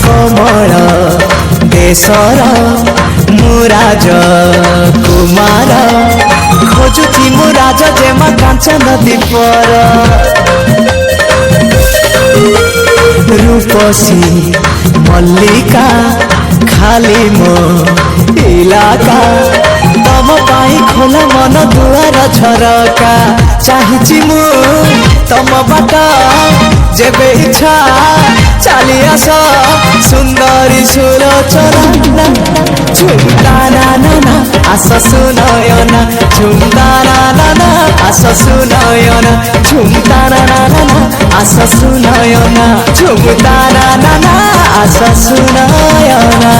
कमल देशर मुराज कुमार खोजुची मुराज जेमा कांचन दीपर रूपसी मल्लिका खाली मो इलाका तम पाई खोल मन दुआर झरका चाहिची मु तम बाट जेबे इच्छा चली आस सुंदरी सुलोचना झुमता ना ना आस सुनयना झुमता ना ना आस सुनयना झुमता ना ना आस सुनयना झुमता ना ना आस सुनयना।